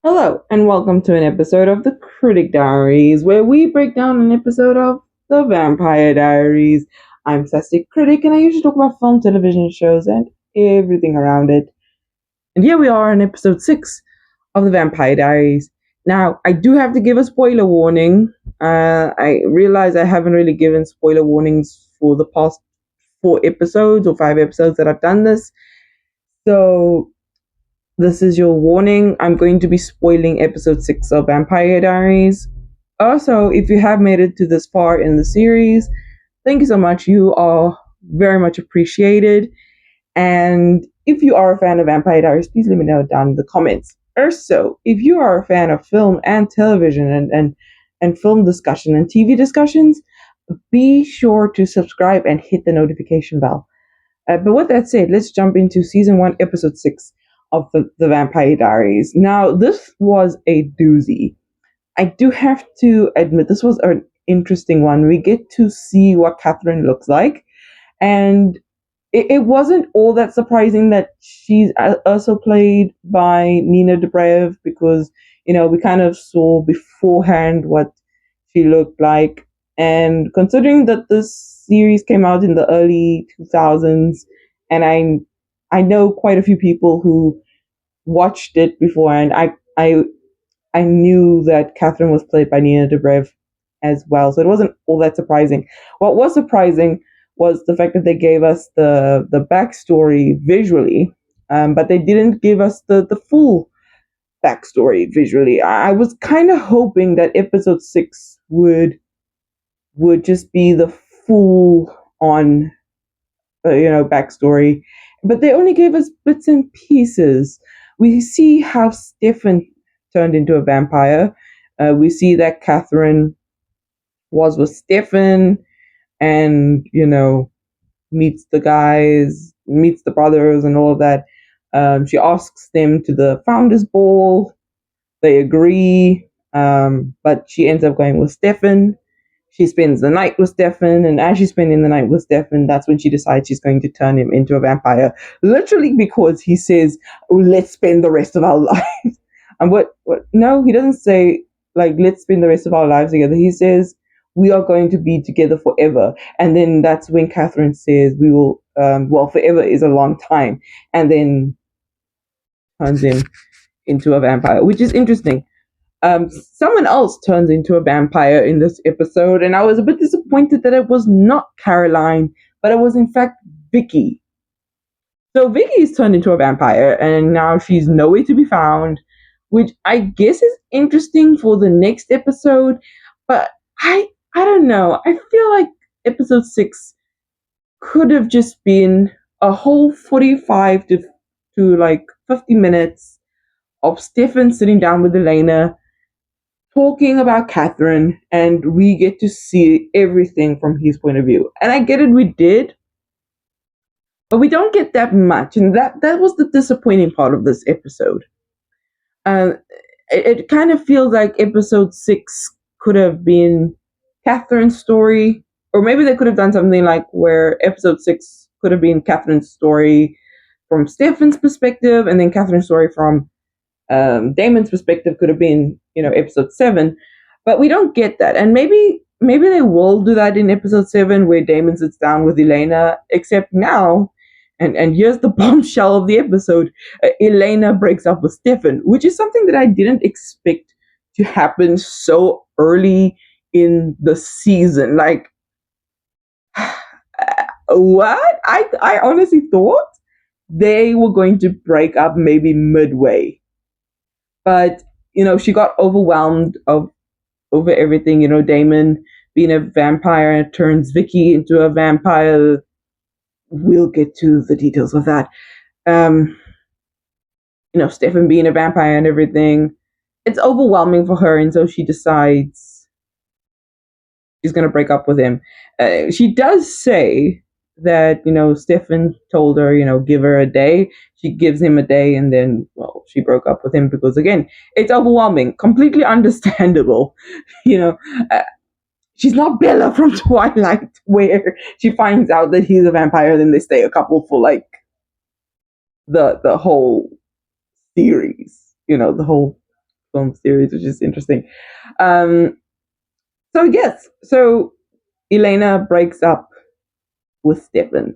Hello, and welcome to an episode of the Critic Diaries, where we break down an episode of the Vampire Diaries. I'm Sassy Critic, and I usually talk about film, television shows, and everything around it. And here we are in episode 6 of the Vampire Diaries. Now, I do have to give a spoiler warning. I realize I haven't really given spoiler warnings for the past 4 episodes or 5 episodes that I've done this. So this is your warning. I'm going to be spoiling episode 6 of Vampire Diaries. Also, if you have made it to this far in the series, thank you so much. You are very much appreciated. And if you are a fan of Vampire Diaries, please let me know down in the comments. Also, if you are a fan of film and television and film discussion and TV discussions, be sure to subscribe and hit the notification bell. But with that said, let's jump into season 1, episode 6 of the Vampire Diaries. Now, this was a doozy. I do have to admit, this was an interesting one. We get to see what Catherine looks like, and it wasn't all that surprising that she's also played by Nina Dobrev because, we kind of saw beforehand what she looked like. And considering that this series came out in the early 2000s, and I know quite a few people who watched it before, and I knew that Catherine was played by Nina Dobrev as well, so it wasn't all that surprising. What was surprising was the fact that they gave us the backstory visually, but they didn't give us the full backstory visually. I was kind of hoping that episode 6 would just be the full on backstory, but they only gave us bits and pieces. We see how Stefan turned into a vampire. We see that Catherine was with Stefan, and meets the guys, meets the brothers, and all of that. She asks them to the founders ball. They agree, but she ends up going with Stefan. She spends the night with Stefan, and as she's spending the night with Stefan, that's when she decides she's going to turn him into a vampire. Literally because he says, "Oh, let's spend the rest of our lives." And what? No, he doesn't say like let's spend the rest of our lives together. He says we are going to be together forever. And then that's when Catherine says we will. Well, forever is a long time, and then turns him into a vampire, which is interesting. Someone else turns into a vampire in this episode, and I was a bit disappointed that it was not Caroline, but it was in fact Vicky. So Vicky is turned into a vampire, and now she's nowhere to be found, which I guess is interesting for the next episode. But I don't know. I feel like episode 6 could have just been a whole 45 to like 50 minutes of Stefan sitting down with Elena talking about Catherine, and we get to see everything from his point of view. And I get it, we did, but we don't get that much, and that was the disappointing part of this episode. Uh, it kind of feels like episode 6 could have been Catherine's story, or maybe they could have done something like where episode 6 could have been Catherine's story from Stefan's perspective, and then Catherine's story from Damon's perspective could have been, episode 7, but we don't get that. And maybe they will do that in episode 7 where Damon sits down with Elena, except now, and here's the bombshell of the episode, Elena breaks up with Stefan, which is something that I didn't expect to happen so early in the season. Like, what? I honestly thought they were going to break up maybe midway, but she got overwhelmed over everything. Damon being a vampire turns Vicky into a vampire. We'll get to the details of that. um Stefan being a vampire and everything, it's overwhelming for her, and so she decides she's going to break up with him. She does say that Stefan told her, give her a day. She gives him a day, and then, well, she broke up with him because, again, it's overwhelming. Completely understandable. you know uh, she's not Bella from Twilight, where she finds out that he's a vampire, then they stay a couple for like the whole series, the whole film series, which is interesting. Um, so yes, so Elena breaks up with Stefan.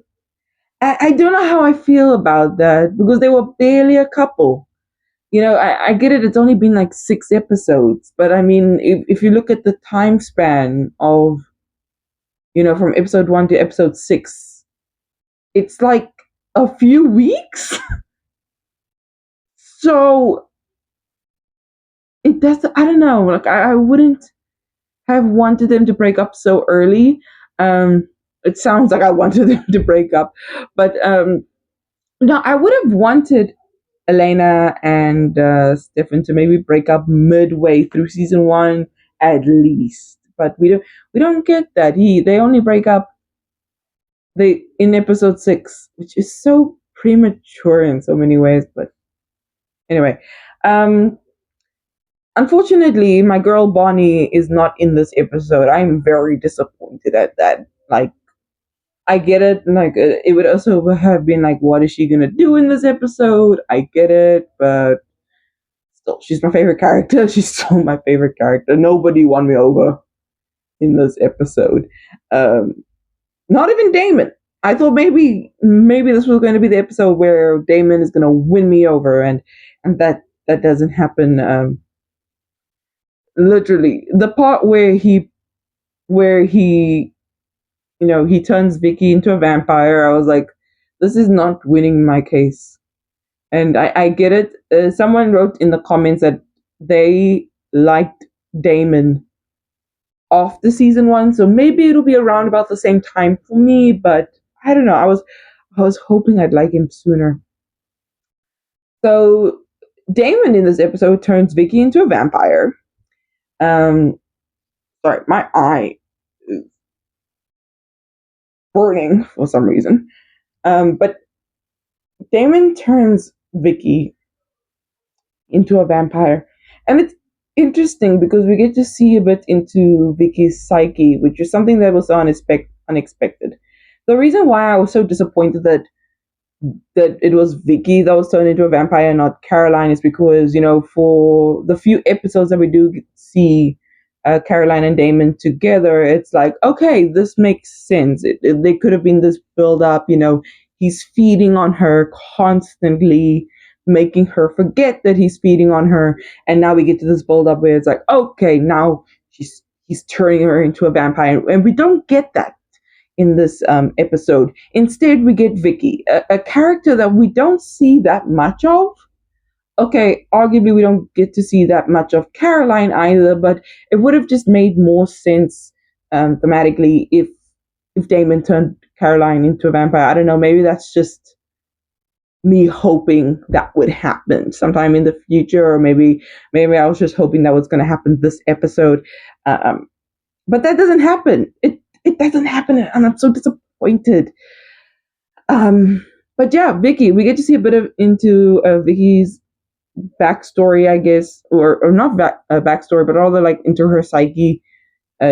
I don't know how I feel about that because they were barely a couple. I get it, it's only been like 6 episodes, but I mean, if you look at the time span of, from episode 1 to episode 6, it's like a few weeks. So it does, I don't know, like I wouldn't have wanted them to break up so early. Um, it sounds like I wanted them to break up, but no, I would have wanted Elena and Stefan to maybe break up midway through season 1 at least. But we don't get that. They only break up they in episode 6, which is so premature in so many ways. But anyway, um, unfortunately, my girl Bonnie is not in this episode. I'm very disappointed at that. Like, I get it. Like, it would also have been like, what is she gonna do in this episode? I get it, but still, she's my favorite character. She's still my favorite character. Nobody won me over in this episode. Um, Not even Damon. I thought maybe this was going to be the episode where Damon is going to win me over, and that doesn't happen. Literally, the part where he he turns Vicky into a vampire. I was like, this is not winning my case. And I get it. Someone wrote in the comments that they liked Damon after season 1, so maybe it'll be around about the same time for me. But I don't know. I was hoping I'd like him sooner. So Damon in this episode turns Vicky into a vampire. Um, Sorry, my eye is burning for some reason. But Damon turns Vicky into a vampire. And it's interesting because we get to see a bit into Vicky's psyche, which is something that was so unexpected. The reason why I was so disappointed that it was Vicky that was turned into a vampire, not Caroline, is because for the few episodes that we do see Caroline and Damon together, it's like, okay, this makes sense. They could have been this build up. He's feeding on her constantly, making her forget that he's feeding on her, and now we get to this build up where it's like, okay, now he's turning her into a vampire, and we don't get that in this episode. Instead, we get Vicky, a character that we don't see that much of. Okay, arguably we don't get to see that much of Caroline either, but it would have just made more sense thematically if Damon turned Caroline into a vampire. I don't know, maybe that's just me hoping that would happen sometime in the future, or maybe I was just hoping that was going to happen this episode. But that doesn't happen. It doesn't happen, and I'm so disappointed. But yeah, Vicky, we get to see a bit of into Vicky's backstory, I guess, or not backstory, but all the like into her psyche.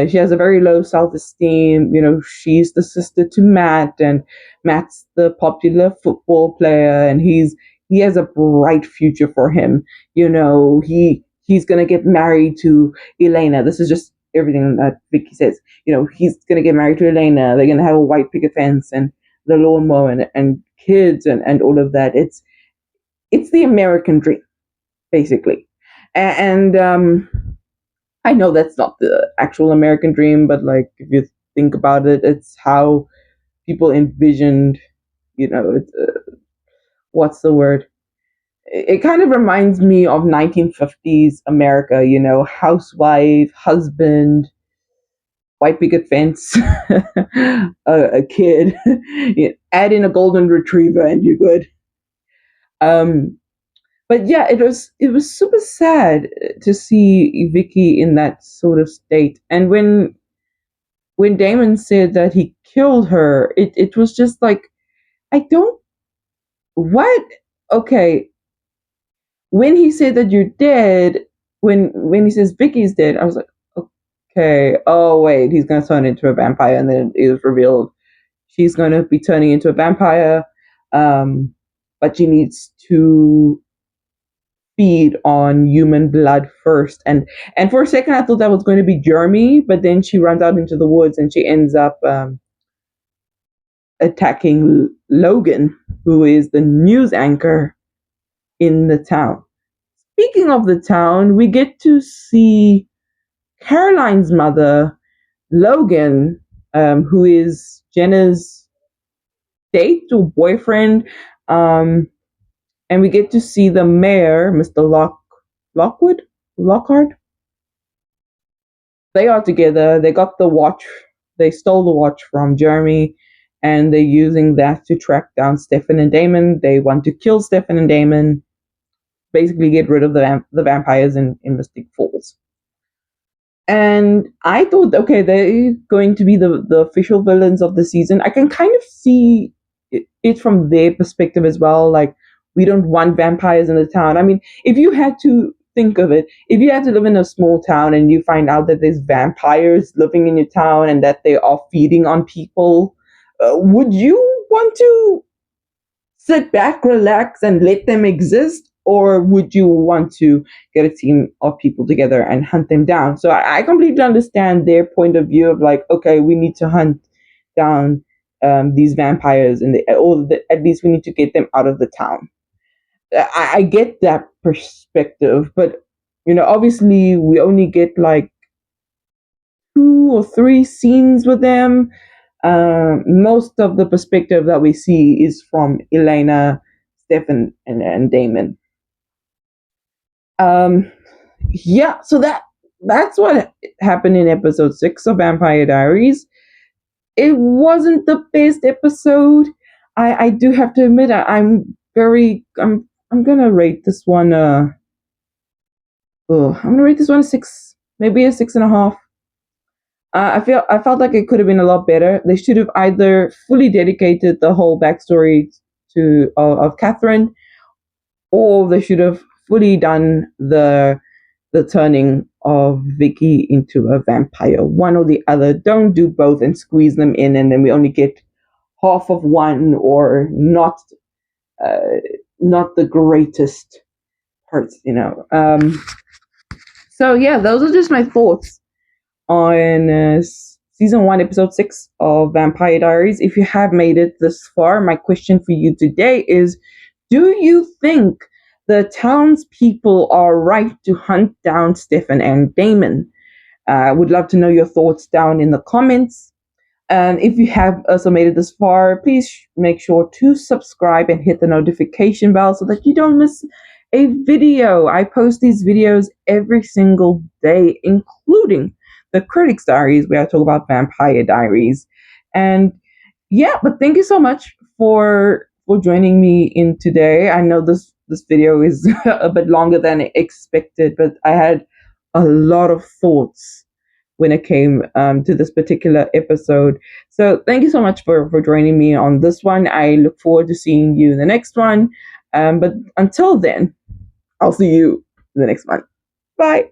She has a very low self-esteem. She's the sister to Matt, and Matt's the popular football player, and he has a bright future for him. He's gonna get married to Elena. This is just everything that Vicky says. He's gonna get married to Elena. They're gonna have a white picket fence and the lawnmower and kids and all of that. It's the American dream, basically, and I know that's not the actual American dream, but like if you think about it, it's how people envisioned. What's the word? It kind of reminds me of 1950s America. Housewife, husband, white picket fence, a kid. Add in a golden retriever, and you're good. Um, but yeah, it was super sad to see Vicky in that sort of state, and when Damon said that he killed her, it was just like, I don't, what? Okay, when he said that you're dead, when he says Vicky's dead, I was like, okay, oh wait, he's gonna turn into a vampire, and then it was revealed she's gonna be turning into a vampire, but she needs to feed on human blood first. And for a second, I thought that was going to be Jeremy, but then she runs out into the woods and she ends up attacking Logan, who is the news anchor in the town. Speaking of the town, we get to see Caroline's mother, Logan, who is Jenna's date or boyfriend, um, and we get to see the mayor, Mr. Lockwood, Lockhart. They are together. They got the watch. They stole the watch from Jeremy, and they're using that to track down Stefan and Damon. They want to kill Stefan and Damon, basically get rid of the vampires in Mystic Falls. And I thought, okay, they're going to be the official villains of the season. I can kind of see it from their perspective as well. Like, we don't want vampires in the town. I mean, if you had to think of it, if you had to live in a small town and you find out that there's vampires living in your town and that they are feeding on people, would you want to sit back, relax, and let them exist? Or would you want to get a team of people together and hunt them down? So I completely understand their point of view of like, okay, we need to hunt down these vampires, at least we need to get them out of the town. I get that perspective, but obviously we only get like 2 or 3 scenes with them. Most of the perspective that we see is from Elena, Stefan, and Damon. Um, yeah, so that's what happened in episode 6 of Vampire Diaries. It wasn't the best episode. I do have to admit I'm gonna rate this one I'm gonna rate this one a 6, maybe a 6.5. I felt like it could have been a lot better. They should have either fully dedicated the whole backstory to of Catherine, or they should have fully done the turning of Vicky into a vampire. One or the other. Don't do both and squeeze them in, and then we only get half of one, or uh, not the greatest parts. So yeah, those are just my thoughts on season 1, episode 6 of Vampire Diaries. If you have made it this far, my question for you today is: do you think the townspeople are right to hunt down Stefan and Damon? I would love to know your thoughts down in the comments. And if you have also made it this far, please make sure to subscribe and hit the notification bell so that you don't miss a video. I post these videos every single day, including the Critic Diaries, where I talk about Vampire Diaries. And yeah, but thank you so much for joining me in today. I know this video is a bit longer than expected, but I had a lot of thoughts when it came to this particular episode. So thank you so much for joining me on this one. I look forward to seeing you in the next one. But until then, I'll see you in the next one. Bye.